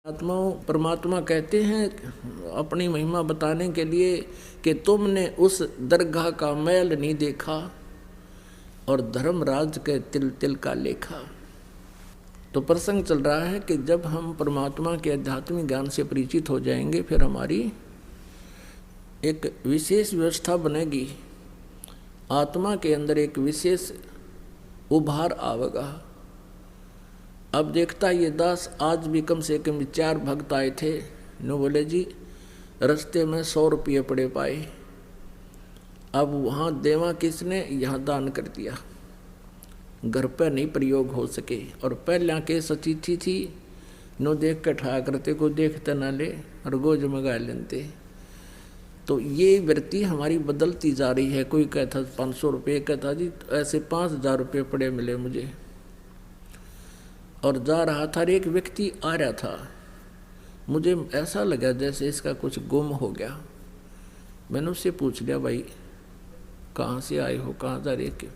परमात्मा कहते हैं अपनी महिमा बताने के लिए कि तुमने उस दरगाह का मैल नहीं देखा और धर्मराज के तिल तिल का लेखा। तो प्रसंग चल रहा है कि जब हम परमात्मा के आध्यात्मिक ज्ञान से परिचित हो जाएंगे फिर हमारी एक विशेष व्यवस्था बनेगी, आत्मा के अंदर एक विशेष उभार आवेगा। अब देखता ये दास आज भी कम से कम 4 भक्त आए थे, नो बोले जी रास्ते में 100 रुपये पड़े पाए। अब वहाँ देवा किसने, यहाँ दान कर दिया, घर पर नहीं प्रयोग हो सके। और पहले के सचिथी थी नो देख के ठा करते को देखते ना ले और गोज मगा लेते। तो ये वृत्ति हमारी बदलती जा रही है। कोई कहता 500 रुपये, कहता जी ऐसे 5000 रुपये पड़े मिले मुझे। और जा रहा था, एक व्यक्ति आ रहा था, मुझे ऐसा लगा जैसे इसका कुछ गुम हो गया। मैंने उससे पूछ लिया भाई कहाँ से आए हो, कहाँ जा रहे हो?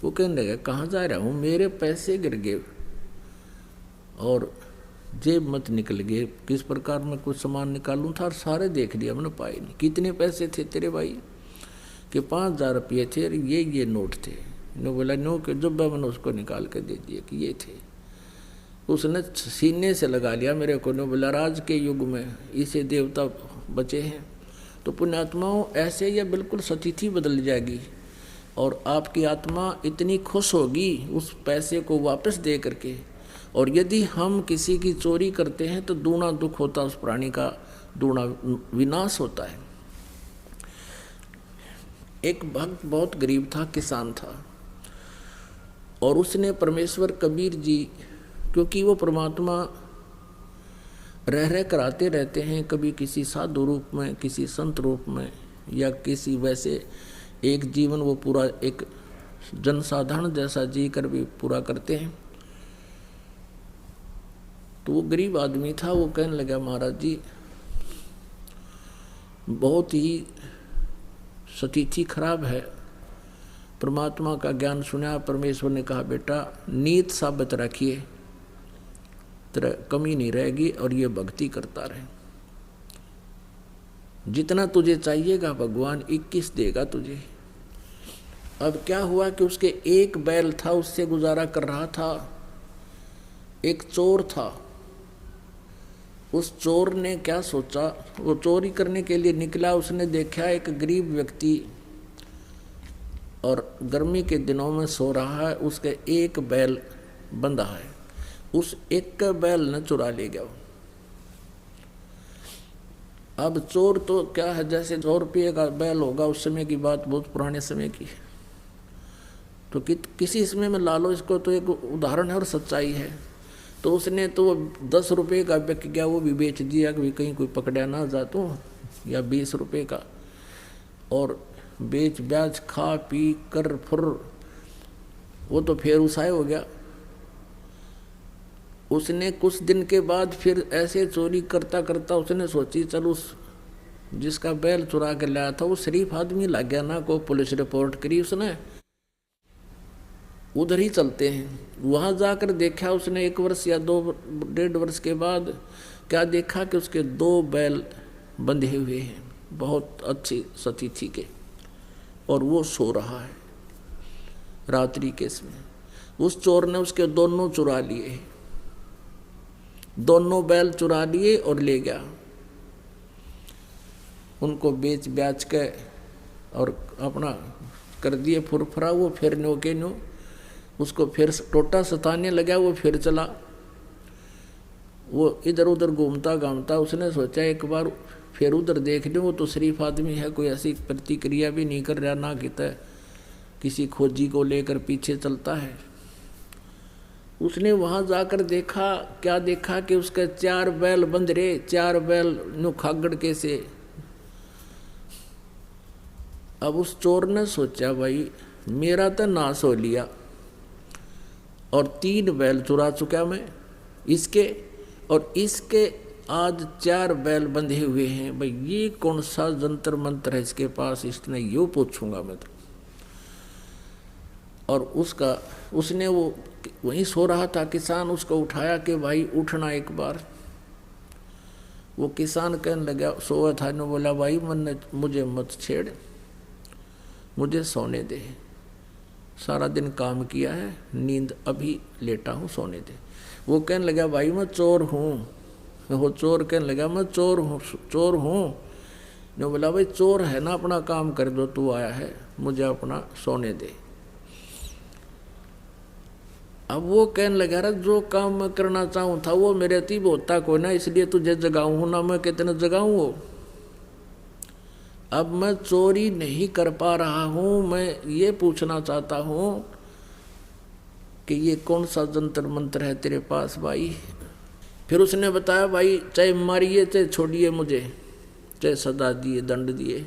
वो कहने लगा कहाँ जा रहा हूँ, मेरे पैसे गिर गए और जेब मत निकल गए, किस प्रकार मैं कुछ सामान निकालूं था और सारे देख लिया, मैंने पाए नहीं। कितने पैसे थे तेरे भाई? कि 5000 रुपये थे और ये नोट थे। नो बोला नो के जब मैंने उसको निकाल के दे दिए कि ये थे। उसने सीने से लगा लिया मेरे को। नो बोला राज के युग में इसे देवता बचे हैं। तो पुण्यात्माओं ऐसे यह बिल्कुल स्थिति बदल जाएगी और आपकी आत्मा इतनी खुश होगी उस पैसे को वापस दे करके। और यदि हम किसी की चोरी करते हैं तो दूना दुख होता, उस प्राणी का दूना विनाश होता है। एक भक्त बहुत गरीब था, किसान था, और उसने परमेश्वर कबीर जी, क्योंकि वो परमात्मा रह कराते रहते हैं, कभी किसी साधु रूप में, किसी संत रूप में, या किसी वैसे एक जीवन वो पूरा एक जनसाधारण जैसा जी कर भी पूरा करते हैं। तो वो गरीब आदमी था, वो कहने लगा महाराज जी बहुत ही स्थिति खराब है, परमात्मा का ज्ञान सुना, परमेश्वर ने कहा बेटा नीत साबित रखिए, तेरा कमी नहीं रहेगी और ये भक्ति करता रहे, जितना तुझे चाहिएगा भगवान 21 देगा तुझे। अब क्या हुआ कि उसके एक बैल था, उससे गुजारा कर रहा था। एक चोर था, उस चोर ने क्या सोचा, वो चोरी करने के लिए निकला, उसने देखा एक गरीब व्यक्ति और गर्मी के दिनों में सो रहा है, उसके एक बैल बंधा है, उस एक का बैल न चुरा ले गया। अब चोर तो क्या है, जैसे 100 रुपये का बैल होगा, उस समय की बात बहुत पुराने समय की, तो किसी समय में ला लो इसको, तो एक उदाहरण है और सच्चाई है। तो उसने तो 10 रुपये का बिक गया, वो भी बेच दिया कि कहीं कोई पकड़ा ना जा तो, या 20 रुपये का, और बेच ब्याज खा पी कर फुर वो तो फिर उसाए हो गया। उसने कुछ दिन के बाद फिर ऐसे चोरी करता करता उसने सोची चल उस जिसका बैल चुरा के लाया था वो शरीफ आदमी लग गया ना, को पुलिस रिपोर्ट करी उसने, उधर ही चलते हैं। वहाँ जाकर देखा उसने 1 वर्ष या 2-1.5 वर्ष के बाद क्या देखा कि उसके 2 बैल बंधे हुए हैं बहुत अच्छी स्थिति के, और वो सो रहा है रात्रि के समय। उस चोर ने उसके दोनों चुरा लिए, दोनों बैल चुरा लिए और ले गया, उनको बेच ब्याच के और अपना कर दिए फुरफुरा। वो फिर नो के नो उसको फिर टोटा सताने लगा, वो फिर चला, वो इधर उधर घूमता घामता। उसने सोचा एक बार फिर उधर देख लो, वो तो शरीफ आदमी है, कोई ऐसी प्रतिक्रिया भी नहीं कर रहा, ना किसी खोजी को लेकर पीछे चलता है। उसने वहाँ जाकर देखा, क्या देखा कि उसके 4 बैल बंध रहे, 4 बैल नो खागड़ के से। अब उस चोर ने सोचा भाई मेरा तो नाश हो लिया और 3 बैल चुरा चुका मैं इसके, और इसके आज 4 बैल बंधे हुए हैं। भाई ये कौन सा जंतर मंत्र है इसके पास, इसने यूँ पूछूंगा मैं तो। और उसने वो वहीं सो रहा था किसान, उसको उठाया कि भाई उठना एक बार। वो किसान कहने लगा, सोया था ने बोला, भाई मुझे मत छेड़, मुझे सोने दे, सारा दिन काम किया है, नींद अभी लेटा हूँ, सोने दे। वो कहने लगा, भाई मैं चोर हूँ। वो चोर कहने लगा, मैं चोर हूँ। ने बोला, भाई चोर है ना, अपना काम कर दो, तू आया है, मुझे अपना सोने दे। अब वो कहने लगा, रहा जो काम मैं करना चाहूँ था वो मेरे अतीब होता कोई ना, इसलिए तुझे जगाऊँ हूँ ना, मैं कितने जगाऊँ वो। अब मैं चोरी नहीं कर पा रहा हूँ, मैं ये पूछना चाहता हूँ कि ये कौन सा जंतर मंत्र है तेरे पास भाई। फिर उसने बताया, भाई चाहे मारिए चाहे छोड़िए मुझे, चाहे सजा दिए दंड दिए,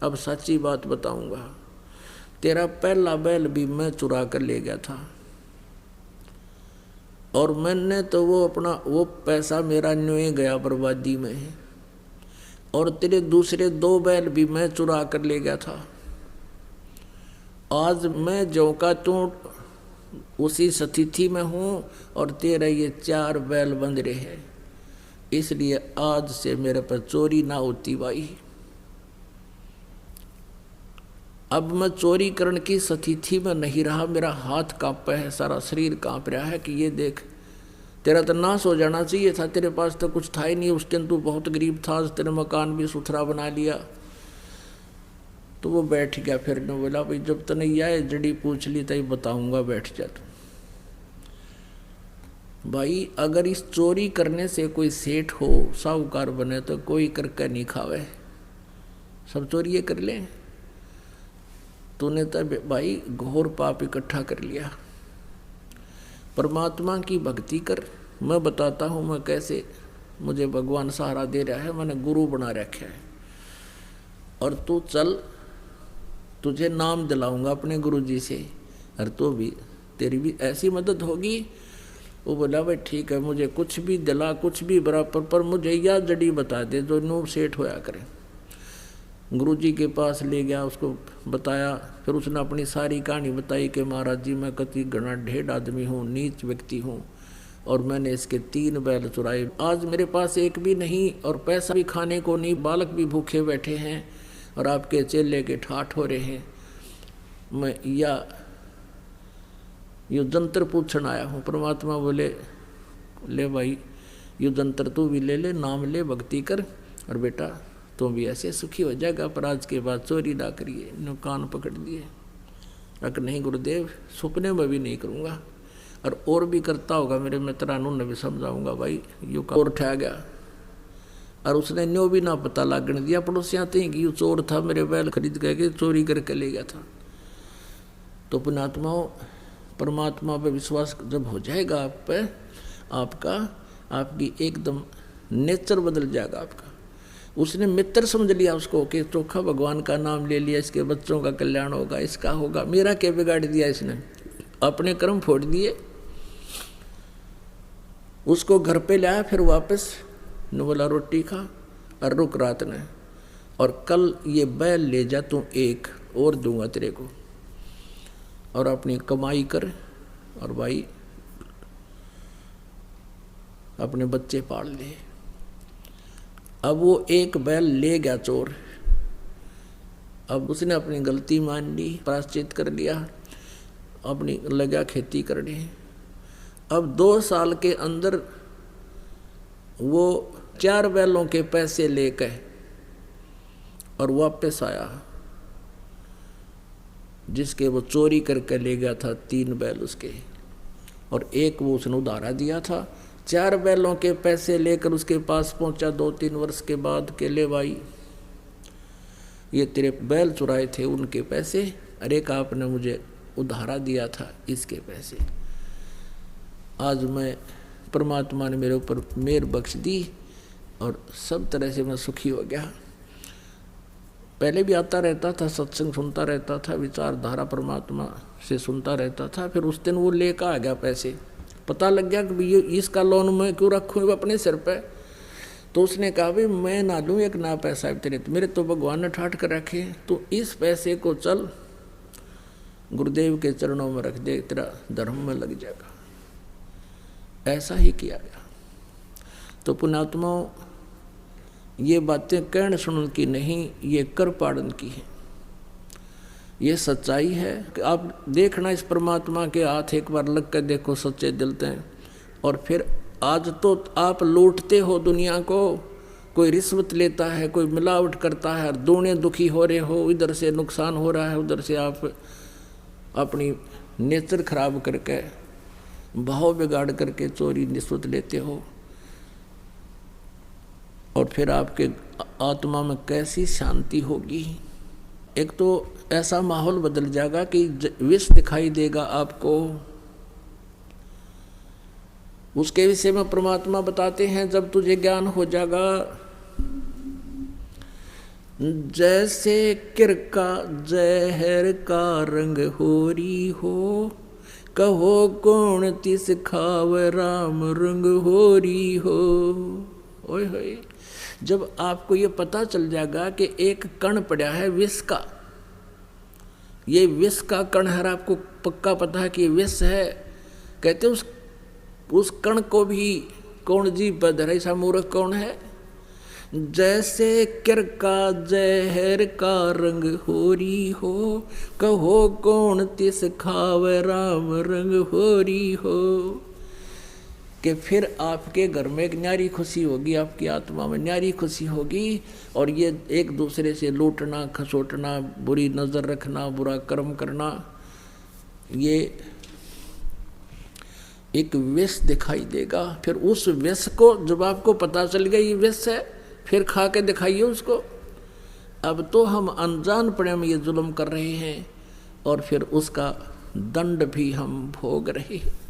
अब सच्ची बात बताऊंगा, तेरा पहला बैल भी मैं चुरा कर ले गया था, और मैंने तो वो पैसा मेरा न्योए गया बर्बादी में, और तेरे दूसरे 2 बैल भी मैं चुरा कर ले गया था। आज मैं जो का त्यों उसी स्थिति में हूँ, और तेरा ये 4 बैल बंध रहे हैं, इसलिए आज से मेरे पर चोरी ना होती भाई। अब मैं चोरी करने की स्थिति में नहीं रहा, मेरा हाथ कांपा है, सारा शरीर कांप रहा है कि ये देख, तेरा तो नाश हो जाना चाहिए था, तेरे पास तो कुछ था ही नहीं उस दिन, तू बहुत गरीब था, आज तेरे मकान भी सुथरा बना लिया। तो वो बैठ गया। फिर ने बोला, भाई जब तने यह जड़ी पूछ ली तभी बताऊंगा, बैठ जा तू। भाई अगर इस चोरी करने से कोई सेठ हो, साहूकार बने, तो कोई करके नहीं खावे, सब चोरी कर ले। तूने तो भाई घोर पाप इकट्ठा कर लिया। परमात्मा की भक्ति कर, मैं बताता हूँ मैं कैसे मुझे भगवान सहारा दे रहा है, मैंने गुरु बना रखा है, और तू चल, तुझे नाम दिलाऊंगा अपने गुरु जी से, और तो भी तेरी भी ऐसी मदद होगी। वो बोला, भाई ठीक है, मुझे कुछ भी दिला, कुछ भी बराबर, पर मुझे यह जड़ी बता दे जो नूब सेठ होया करे। गुरु जी के पास ले गया, उसको बताया। फिर उसने अपनी सारी कहानी बताई कि महाराज जी मैं कति घना ढेर आदमी हूँ, नीच व्यक्ति हूँ, और मैंने इसके 3 बैल चुराए, आज मेरे पास एक भी नहीं, और पैसा भी खाने को नहीं, बालक भी भूखे बैठे हैं, और आपके चेले के ठाठ हो रहे हैं। मैं यो जंतर पूछन आया हूँ। परमात्मा बोले, ले भाई यो जंतर तू भी ले ले, नाम ले, भक्ति कर, और बेटा तो भी ऐसे सुखी हो जाएगा, पर आज के बाद चोरी ना करिए। नो कान पकड़ दिए, अगर नहीं गुरुदेव सपने में भी नहीं करूँगा, और भी करता होगा मेरे मित्रानों ने भी समझाऊंगा भाई, यो का और ठा गया। और उसने न्यो भी ना पता लागने दिया पड़ोसियाँ थे कि यो चोर था, मेरे बैल खरीद के चोरी करके ले गया था। तो पुण्यात्माओं, परमात्मा पे विश्वास जब हो जाएगा आप पे, आपकी एकदम नेचर बदल जाएगा आपका। उसने मित्र समझ लिया उसको कि चोखा भगवान का नाम ले लिया, इसके बच्चों का कल्याण होगा, इसका होगा। मेरा क्या बिगाड़ दिया इसने, अपने कर्म फोड़ दिए। उसको घर पे लाया, फिर वापस न बोला रोटी खा और रुक रात ने, और कल ये बैल ले जा, तू 1 और दूंगा तेरे को, और अपनी कमाई कर, और भाई अपने बच्चे पाल ले। अब वो 1 बैल ले गया चोर। अब उसने अपनी गलती मान ली, प्रायश्चित कर लिया, अपनी लगा खेती करने। अब 2 साल के अंदर वो 4 बैलों के पैसे लेकर और वापस आया, जिसके वो चोरी करके ले गया था 3 बैल उसके, और 1 वो उसने उधारा दिया था। 4 बैलों के पैसे लेकर उसके पास पहुंचा 2-3 वर्ष के बाद के, ले भाई ये तेरे बैल चुराए थे उनके पैसे, अरे का आपने मुझे उधारा दिया था इसके पैसे। आज मैं परमात्मा ने मेरे ऊपर मेहर बख्श दी और सब तरह से मैं सुखी हो गया। पहले भी आता रहता था, सत्संग सुनता रहता था, विचारधारा परमात्मा से सुनता रहता था। फिर उस दिन वो लेकर आ गया पैसे, पता लग गया कि ये इसका लोन मैं क्यों रखूँ अपने सिर पे। तो उसने कहा, भाई मैं ना लूँ एक ना पैसा तेरे, मेरे तो भगवान ने ठाट कर रखे, तो इस पैसे को चल गुरुदेव के चरणों में रख दे, तेरा धर्म में लग जाएगा। ऐसा ही किया गया। तो पुण्यात्माओं, ये बातें कहण सुनन की नहीं, ये कर पाड़न की है। ये सच्चाई है कि आप देखना इस परमात्मा के हाथ एक बार लग कर देखो सच्चे दिल से। और फिर आज तो आप लूटते हो दुनिया को, कोई रिश्वत लेता है, कोई मिलावट करता है, दोनों दुखी हो रहे हो, इधर से नुकसान हो रहा है, उधर से आप अपनी नेचर खराब करके भाव बिगाड़ करके चोरी रिश्वत लेते हो। और फिर आपके आत्मा में कैसी शांति होगी। एक तो ऐसा माहौल बदल जाएगा कि विष दिखाई देगा आपको। उसके विषय में परमात्मा बताते हैं, जब तुझे ज्ञान हो जाएगा, जैसे किरका जहर का रंग होरी हो, कहो कौन तिस खाव राम रंग होरी हो। ओए होए, जब आपको ये पता चल जाएगा कि एक कण पड़ा है विष का, ये विष का कण है, आपको पक्का पता है कि ये विष है, कहते उस कण को भी कौन जीव पर धरे, ऐसा मूर्ख कौन है। जैसे किरका जहर का रंग होरी हो, कहो कौन तिस खाव राम रंग होरी हो। कि फिर आपके घर में एक न्यारी खुशी होगी, आपकी आत्मा में न्यारी खुशी होगी। और ये एक दूसरे से लूटना खसोटना, बुरी नज़र रखना, बुरा कर्म करना, ये एक विष दिखाई देगा। फिर उस विष को जब आपको पता चल गया ये विष है, फिर खा के दिखाइए उसको। अब तो हम अनजान पड़े में ये जुल्म कर रहे हैं और फिर उसका दंड भी हम भोग रहे हैं।